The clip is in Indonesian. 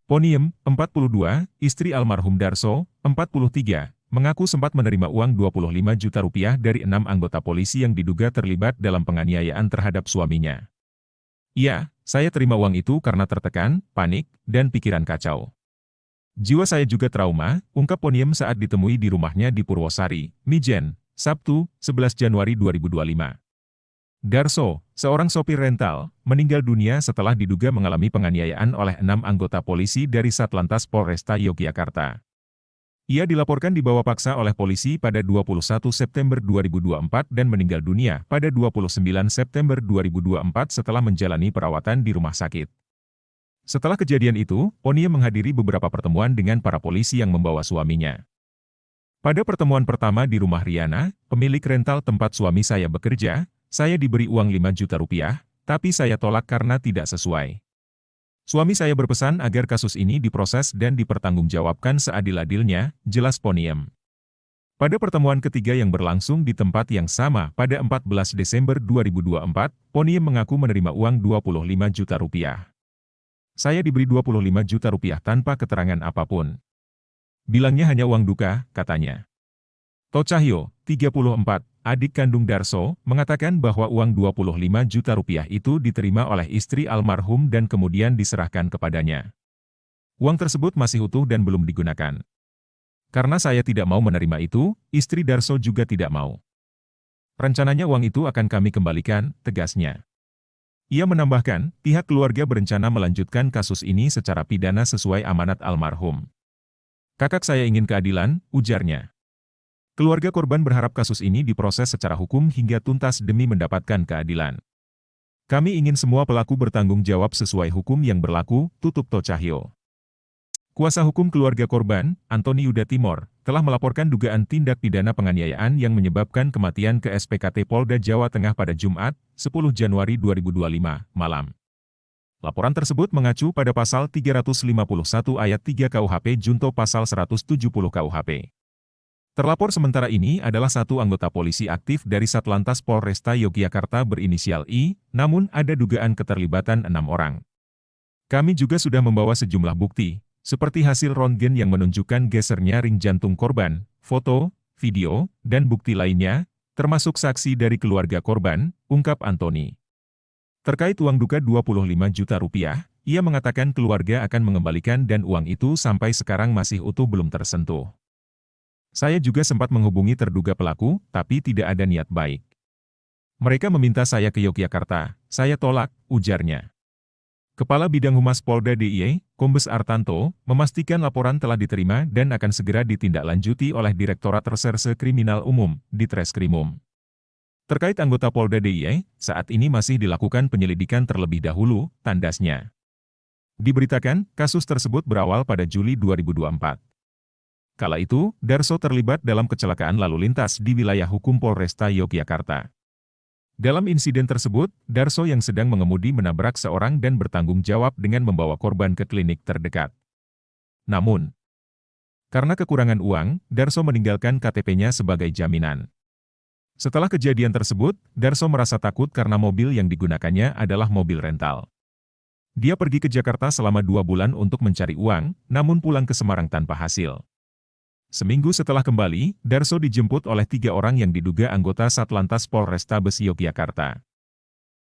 Poniem, 42, istri almarhum Darso, 43, mengaku sempat menerima uang 25 juta rupiah dari 6 anggota polisi yang diduga terlibat dalam penganiayaan terhadap suaminya. "Iya, saya terima uang itu karena tertekan, panik, dan pikiran kacau. Jiwa saya juga trauma," ungkap Poniem saat ditemui di rumahnya di Purwosari, Mijen, Sabtu, 11 Januari 2025. Darso, seorang sopir rental, meninggal dunia setelah diduga mengalami penganiayaan oleh 6 anggota polisi dari Satlantas Polresta Yogyakarta. Ia dilaporkan dibawa paksa oleh polisi pada 21 September 2024 dan meninggal dunia pada 29 September 2024 setelah menjalani perawatan di rumah sakit. Setelah kejadian itu, Poniem menghadiri beberapa pertemuan dengan para polisi yang membawa suaminya. Pada pertemuan pertama di rumah Riana, pemilik rental tempat suami saya bekerja, saya diberi uang 5 juta rupiah, tapi saya tolak karena tidak sesuai. Suami saya berpesan agar kasus ini diproses dan dipertanggungjawabkan seadil-adilnya, jelas Poniem. Pada pertemuan ketiga yang berlangsung di tempat yang sama pada 14 Desember 2024, Poniem mengaku menerima uang 25 juta rupiah. "Saya diberi 25 juta rupiah tanpa keterangan apapun. Bilangnya hanya uang duka," katanya. To Cahyo, 34, adik kandung Darso, mengatakan bahwa uang 25 juta rupiah itu diterima oleh istri almarhum dan kemudian diserahkan kepadanya. "Uang tersebut masih utuh dan belum digunakan. Karena saya tidak mau menerima itu, istri Darso juga tidak mau. Rencananya uang itu akan kami kembalikan," tegasnya. Ia menambahkan, pihak keluarga berencana melanjutkan kasus ini secara pidana sesuai amanat almarhum. "Kakak saya ingin keadilan," ujarnya. Keluarga korban berharap kasus ini diproses secara hukum hingga tuntas demi mendapatkan keadilan. "Kami ingin semua pelaku bertanggung jawab sesuai hukum yang berlaku," tutup To Cahyo. Kuasa hukum keluarga korban, Antoni Yuda Timor, telah melaporkan dugaan tindak pidana penganiayaan yang menyebabkan kematian ke SPKT Polda Jawa Tengah pada Jumat, 10 Januari 2025, malam. Laporan tersebut mengacu pada pasal 351 ayat 3 KUHP junto pasal 170 KUHP. Terlapor sementara ini adalah satu anggota polisi aktif dari Satlantas Polresta Yogyakarta berinisial I, namun ada dugaan keterlibatan 6 orang. "Kami juga sudah membawa sejumlah bukti, seperti hasil röntgen yang menunjukkan gesernya ring jantung korban, foto, video, dan bukti lainnya, termasuk saksi dari keluarga korban," ungkap Antoni. Terkait uang duka 25 juta rupiah, ia mengatakan keluarga akan mengembalikan dan uang itu sampai sekarang masih utuh belum tersentuh. "Saya juga sempat menghubungi terduga pelaku, tapi tidak ada niat baik. Mereka meminta saya ke Yogyakarta, saya tolak," ujarnya. Kepala Bidang Humas Polda DIY, Kombes Artanto, memastikan laporan telah diterima dan akan segera ditindaklanjuti oleh Direktorat Reserse Kriminal Umum, Ditreskrimum. Terkait anggota Polda DIY, saat ini masih dilakukan penyelidikan terlebih dahulu, tandasnya. Diberitakan, kasus tersebut berawal pada Juli 2024. Kala itu, Darso terlibat dalam kecelakaan lalu lintas di wilayah hukum Polresta Yogyakarta. Dalam insiden tersebut, Darso yang sedang mengemudi menabrak seorang dan bertanggung jawab dengan membawa korban ke klinik terdekat. Namun, karena kekurangan uang, Darso meninggalkan KTP-nya sebagai jaminan. Setelah kejadian tersebut, Darso merasa takut karena mobil yang digunakannya adalah mobil rental. Dia pergi ke Jakarta selama 2 bulan untuk mencari uang, namun pulang ke Semarang tanpa hasil. Seminggu setelah kembali, Darso dijemput oleh 3 orang yang diduga anggota Satlantas Polrestabes Yogyakarta.